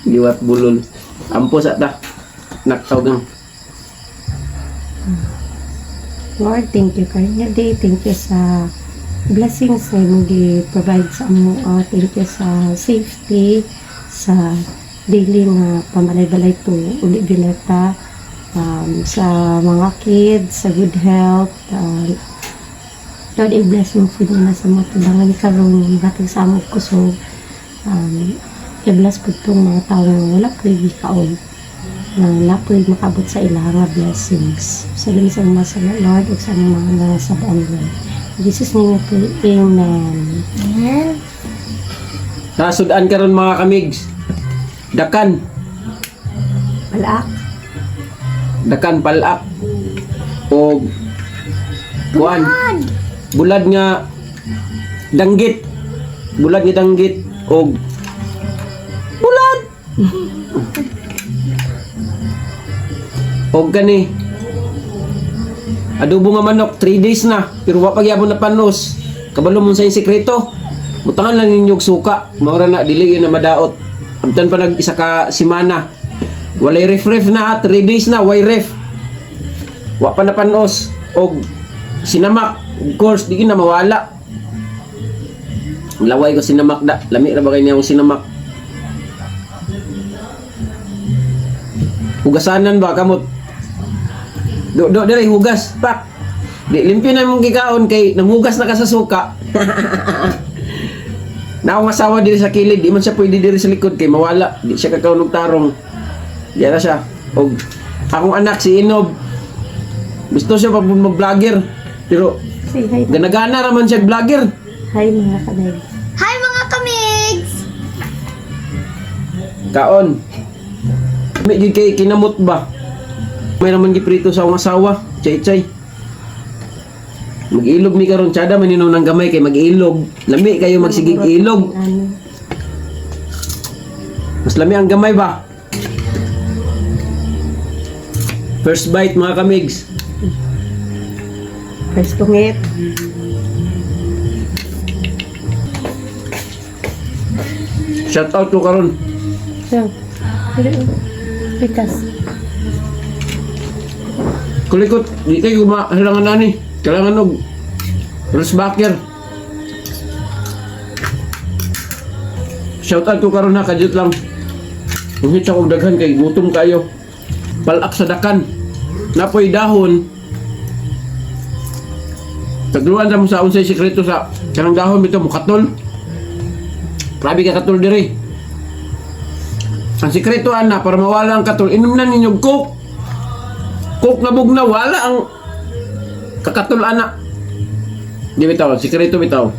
Liwat bulol. Ampo sa ta. Naktaw gang. Lord, thank you kanya day. Thank you sa blessings na mo provide sa amo. Thank you sa safety, sa daily nga pamalay-balay to uli binata, sa mga kids, sa good health. Lord, i-bless mo po na sa mga tulangan karong batang sa amo ko. So, i-bless po itong mga tao na wala po yung kaon. Na napoy makabot sa ilang blessings. Salamat sa mga sa Lord at sa mga nasa buong Lord. In Jesus' name po, Amen. Amen. Nasudaan karon mga kamigs. Dakan. Palak. Dakan palak. O kuan. Bulad nga danggit. Bulad nga danggit. O bulad. O gani. Adobo nga manok 3 days na pero wa pagyapon na panos. Kabalo mo sa sekreto. Butangan lang ninyo og suka. Maura na dili yun na madaot. Amtan pa nag isa ka semana. Walay ref na 3 days na way ref. Wa pa na panos og sinamak. Of course di na mawala. Laway ko sinamak da. Lami ra ba kay niya sinamak? Hugasanan ba kamot? Do diri hugas pak. Di limpyo na mong gikaon kay nanghugas na ka sa suka. Naong asawa diri sa kilid, di man siya pwede diri sa likod kay mawala. Di siya kakaunog tarong. Diyan na siya. Og akong anak si Inob. Gusto siya pa mag-vlogger. Pero Say hi. ganagana raman siya vlogger. Hi mga kanay. Hi mga kamigs! Kaon. May gid kay kinamot ba? May naman giprito sa akong asawa, chay-chay. Mag-ilog mi karon tsada man nino nang gamay kay mag-ilog. Lami kayo magsigig ilog. Mas lami ang gamay ba? First bite mga kamigs. First tungit. Shout out ko karon. So, pikas. Kulikot, di kayo mahilangan na ni. Kailangan og Rosbacker. Shout out ko karon ha, kadiyot lang. Kung hitsa kong daghan kay gutom kayo. Palak sa dakan. Napoy dahon. Tagluan sa mo sa unsay sekreto sa kanang dahon bitaw mo katol. Grabe ka katol diri. Ang sekreto ana para mawala ang katol, inom na ninyo coke. Coke na bugna wala ang kakatol ana. Di bitaw, sekreto bitaw.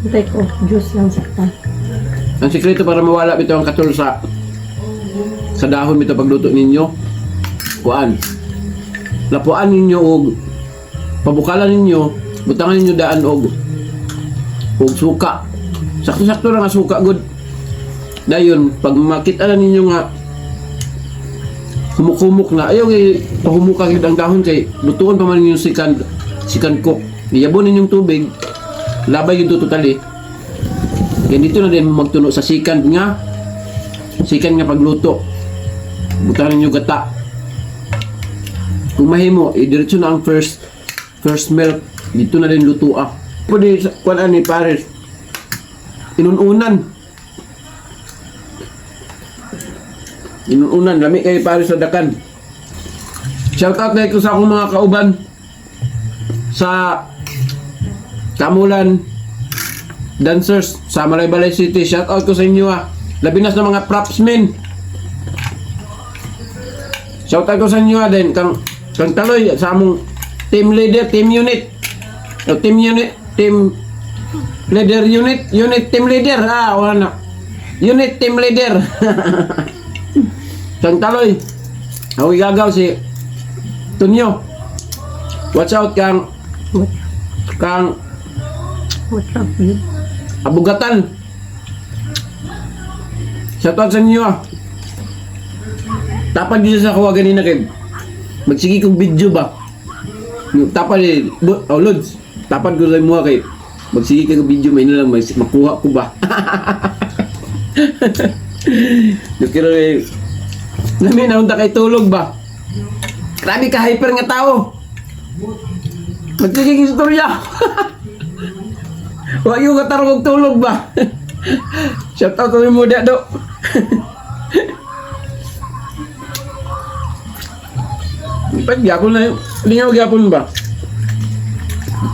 Antay ko, juice lang sakta. Ang sekreto para mawala bitaw ang katol sa dahon bitaw pagluto ninyo. Kuan. Lapuan ninyo og pabukalan ninyo, butangan ninyo daan og suka. Sakto-sakto lang nga suka good. Dayon, pag makita na ninyo nga humuk-humuk na, ayaw kay pahumuka gid ang dahon kay lutuon pa man ninyo second cook. Iyabon ninyong tubig, labay yun totally. Kaya dito na din magtuno sa second nga pagluto. Butangan ninyo gata. Kung mahimo, diretso na ang first milk. Dito na din luto ah. Pwede kuan ani Paris. Inununan, lami kay Paris sa dakan. Shout out na ito sa akong mga kauban sa Kamulan dancers sa Malaybalay City. Shout out ko sa inyo ah. Labi na sa mga propsmen. Shout out ko sa inyo ah din kang taloy sa among team leader, team leader unit team leader wala na. Unit team leader. Kang taloy. Ako igagaw si Tunyo. Watch out kang What's up, babe? Abugatan. Shout out sa inyo ah. Tapad dito sa kuha ganina kay magsige kong video ba. Tapad Lods. Tapad ko sa mga kay magsige kong video may na lang makuha ko ba. Pero eh, namin na unta kay tulog ba? Grabe ka hyper nga tao. Magsiging istorya. Huwag yung katarong og tulog ba? Shout out kami mo do. Pag gyapon na yun. Lingaw gyapon ba?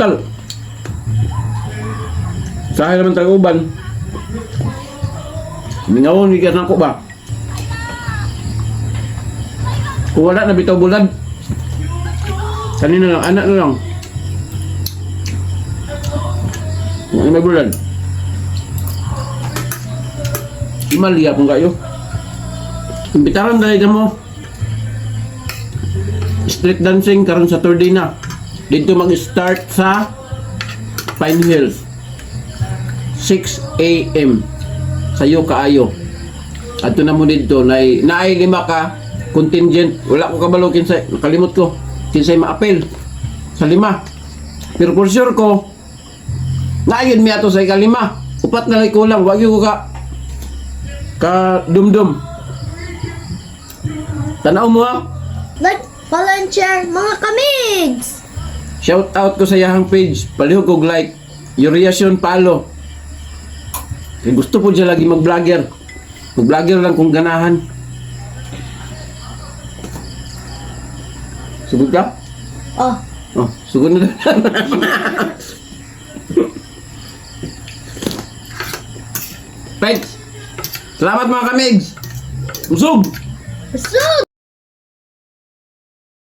Tal. Sahay naman taguban. Lingawon ni na ko ba? Kung wala na bitaw bulad. Kanina lang, anak na lang. Ano may bulad? Imaliya kung kayo. Imbitaran dahil ka mo. Street dancing karon sa Saturday na. Dito mag-start sa Pine Hills. 6 a.m. Sayo kaayo. Ato na mo dito naay 5 ka contingent. Wala ko kabalo kinsay, nakalimot ko. Kinsay ma-apel sa 5. Pero for sure ko naayod mi ato sa ikalima. Upat na lay kulang, wag ko ka dumdum. Tanaw mo ha. Like, follow and share, mga kamigs! Shout out ko sa yahang page. Palihog kog like. Your reaction follow. Kaya gusto po siya lagi mag-vlogger. Mag-vlogger lang kung ganahan. Sugod ka? Oh, Oh, sugod na. Friends, salamat mga kamigs. Usog! busog!